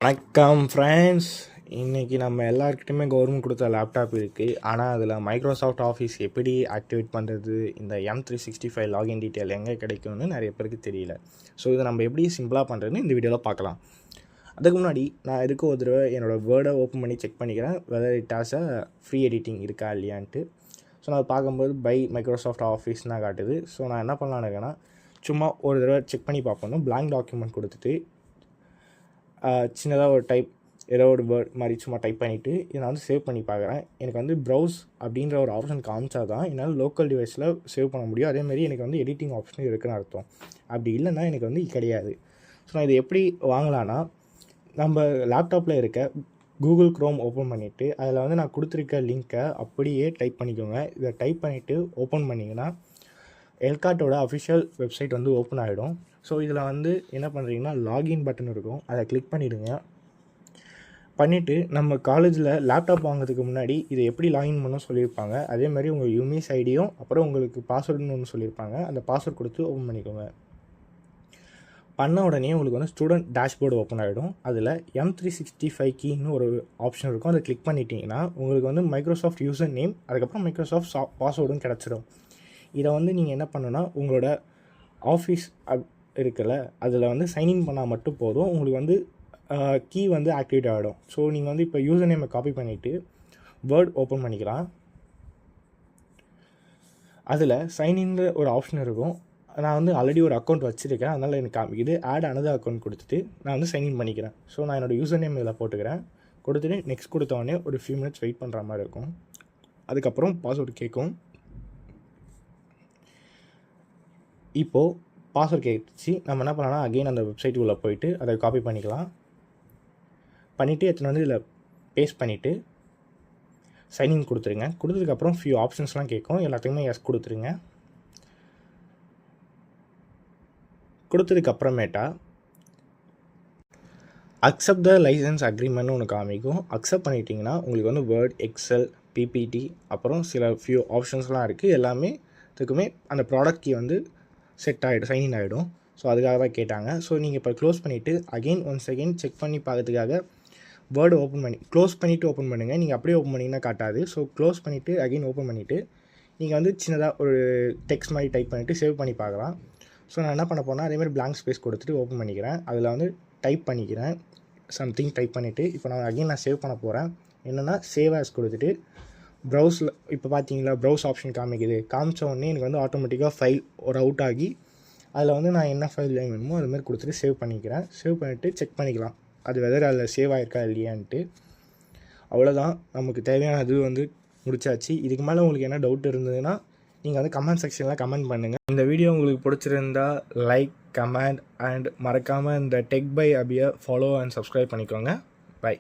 வணக்கம் ஃப்ரெண்ட்ஸ். இன்றைக்கி நம்ம எல்லாருக்கிட்டையுமே கவர்மெண்ட் கொடுத்த லேப்டாப் இருக்குது. ஆனால் அதில் மைக்ரோசாஃப்ட் ஆஃபீஸ் எப்படி ஆக்டிவேட் பண்ணுறது, இந்த M365 லாகின் டீட்டெயில் எங்கே கிடைக்கும்னு நிறைய பேருக்கு தெரியல. ஸோ இதை நம்ம எப்படி சிம்பிளாக பண்ணுறதுன்னு இந்த வீடியோவில் பார்க்கலாம். அதுக்கு முன்னாடி நான் இதுக்கு ஒரு தடவை என்னோடய வேர்டை ஓப்பன் பண்ணி செக் பண்ணிக்கிறேன் whether it has a free editing இருக்கா இல்லையான்ட்டு. ஸோ நான் பார்க்கும்போது பை மைக்ரோசாஃப்ட் ஆஃபீஸ் தான் காட்டுது. ஸோ நான் என்ன பண்ணலான்னு இருக்கேன்னா, சும்மா ஒரு தடவை செக் பண்ணி பார்ப்போம். பிளாங்க் டாக்குமெண்ட் கொடுத்துட்டு சின்னதாக ஒரு டைப் ஏதோ ஒரு வேர்ட் மாதிரி சும்மா டைப் பண்ணிவிட்டு இதை நான் வந்து சேவ் பண்ணி பார்க்குறேன். எனக்கு வந்து ப்ரௌஸ் அப்படின்ற ஒரு ஆப்ஷன் காமிச்சா தான் என்னால் லோக்கல் டிவைஸில் சேவ் பண்ண முடியும். அதேமாதிரி எனக்கு வந்து எடிட்டிங் ஆப்ஷனும் இருக்குன்னு அர்த்தம். அப்படி இல்லைன்னா எனக்கு வந்து கிடையாது. ஸோ நான் இதை எப்படி வாங்கலான்னா, நம்ம லேப்டாப்பில் இருக்க கூகுள் க்ரோம் ஓப்பன் பண்ணிவிட்டு அதில் வந்து நான் கொடுத்துருக்க லிங்க்கை அப்படியே டைப் பண்ணிக்கோங்க. இதை டைப் பண்ணிவிட்டு ஓப்பன் பண்ணிங்கன்னா எல்காட்டோட அஃபிஷியல் வெப்சைட் வந்து ஓப்பன் ஆகிடும். ஸோ இதில் வந்து என்ன பண்ணுறீங்கன்னா, லாகின் பட்டன் இருக்கும், அதை கிளிக் பண்ணிவிடுங்க. பண்ணிவிட்டு நம்ம காலேஜில் லேப்டாப் வாங்குறதுக்கு முன்னாடி இதை எப்படி லாகின் பண்ணணும் சொல்லியிருப்பாங்க. அதேமாதிரி உங்கள் யூமிஸ் ஐடியும் அப்புறம் உங்களுக்கு பாஸ்வேர்டுன்னு ஒன்று சொல்லியிருப்பாங்க. அந்த பாஸ்வேர்ட் கொடுத்து ஓப்பன் பண்ணிக்கோங்க. பண்ண உடனே உங்களுக்கு வந்து ஸ்டூடெண்ட் டேஷ்போர்டு ஓப்பன் ஆகிடும். அதில் M365 கீன்னு ஒரு ஆப்ஷன் இருக்கும். அதை கிளிக் பண்ணிட்டீங்கன்னா உங்களுக்கு வந்து மைக்ரோசாஃப்ட் யூசர் நேம், அதுக்கப்புறம் மைக்ரோசாஃப்ட் பாஸ்வேர்டும் கிடச்சிடும். இதை வந்து நீங்கள் என்ன பண்ணணுன்னா, உங்களோட ஆஃபீஸ் இருக்குல்ல, அதில் வந்து சைன்இன் பண்ணால் மட்டும் போதும். உங்களுக்கு வந்து கீ வந்து ஆக்டிவேட் ஆகிடும். ஸோ நீங்கள் வந்து இப்போ யூசர் நேமை காப்பி பண்ணிவிட்டு வேர்ட் ஓப்பன் பண்ணிக்கலாம். அதில் சைன்இன்ற ஒரு ஆப்ஷன் இருக்கும். நான் வந்து ஆல்ரெடி ஒரு அக்கௌண்ட் வச்சுருக்கேன், அதனால் எனக்கு காமிக்குது. ஆட் அனதர் அக்கௌண்ட் கொடுத்துட்டு நான் வந்து சைன்இன் பண்ணிக்கிறேன். ஸோ நான் என்னோடய யூசர் நேம் இதில் போட்டுக்கிறேன். கொடுத்துட்டு நெக்ஸ்ட் கொடுத்தோடனே ஒரு ஃபியூ மினிட்ஸ் வெயிட் பண்ணுற மாதிரி இருக்கும். அதுக்கப்புறம் பாஸ்வேர்டு கேட்கும். இப்போது பாஸ்வேர்ட் கேட்டுச்சு. நம்ம என்ன பண்ணலாம், அகெயின் அந்த வெப்சைட்டுக்குள்ளே போயிட்டு அதை காப்பி பண்ணிக்கலாம். பண்ணிவிட்டு எத்தனை வந்து இதில் பேஸ்ட் பண்ணிவிட்டு சைன்இன் கொடுத்துருங்க. கொடுத்ததுக்கப்புறம் ஃபியூ ஆப்ஷன்ஸ்லாம் கேட்கும். எல்லாத்துக்குமே எஸ் கொடுத்துருங்க. கொடுத்ததுக்கப்புறமேட்டா அக்செப்ட் த லைசன்ஸ் அக்ரிமெண்ட்னு ஒன்று காமிக்கும். அக்செப்ட் பண்ணிட்டீங்கன்னா உங்களுக்கு வந்து வேர்ட், எக்ஸல், பிபிடி அப்புறம் சில ஃபியூ ஆப்ஷன்ஸ்லாம் இருக்குது. எல்லாமே இதுக்குமே அந்த ப்ராடக்ட் கீ வந்து செட் ஆகிடும், சைன்இன் ஆகிடும். ஸோ அதுக்காக தான் கேட்டாங்க. ஸோ நீங்கள் இப்போ க்ளோஸ் பண்ணிவிட்டு அகெயின் ஒன்ஸ் அகெயின் செக் பண்ணி பார்க்கறதுக்காக வேர்டு ஓப்பன் பண்ணி க்ளோஸ் பண்ணிவிட்டு ஓப்பன் பண்ணுங்கள். நீங்கள் அப்படியே ஓப்பன் பண்ணிங்கன்னா காட்டாது. ஸோ க்ளோஸ் பண்ணிவிட்டு அகெயின் ஓப்பன் பண்ணிவிட்டு நீங்கள் வந்து சின்னதாக ஒரு டெக்ஸ்ட் மாதிரி டைப் பண்ணிவிட்டு சேவ் பண்ணி பார்க்கலாம். ஸோ நான் என்ன பண்ண போனால் அதேமாதிரி பிளாங்க் ஸ்பேஸ் கொடுத்துட்டு ஓப்பன் பண்ணிக்கிறேன். அதில் வந்து டைப் பண்ணிக்கிறேன், சம்திங் டைப் பண்ணிவிட்டு இப்போ நான் சேவ் பண்ண போகிறேன். என்னென்னா சேவ் ஆஸ் கொடுத்துட்டு ப்ரௌஸில் இப்போ பார்த்தீங்களா ப்ரௌஸ் ஆப்ஷன் காமிச்ச உடனே எனக்கு வந்து ஆட்டோமேட்டிக்காக ஃபைல் ஒரு அவுட் ஆகி அதில் வந்து நான் என்ன ஃபைல் வேணுமோ அதுமாதிரி கொடுத்துட்டு சேவ் பண்ணிக்கிறேன். சேவ் பண்ணிவிட்டு செக் பண்ணிக்கலாம் அது வெதர் அதில் சேவ் ஆகிருக்கா இல்லையான்ட்டு. அவ்வளோதான், நமக்கு தேவையானது வந்து முடிச்சாச்சு. இதுக்கு மேலே உங்களுக்கு என்ன டவுட் இருந்ததுன்னா நீங்கள் வந்து கமெண்ட் செக்ஷனில் கமெண்ட் பண்ணுங்கள். இந்த வீடியோ உங்களுக்கு பிடிச்சிருந்தா லைக், கமெண்ட் அண்ட் மறக்காமல் இந்த டெக் பை அபியை ஃபாலோ அண்ட் சப்ஸ்கிரைப் பண்ணிக்கோங்க. பை.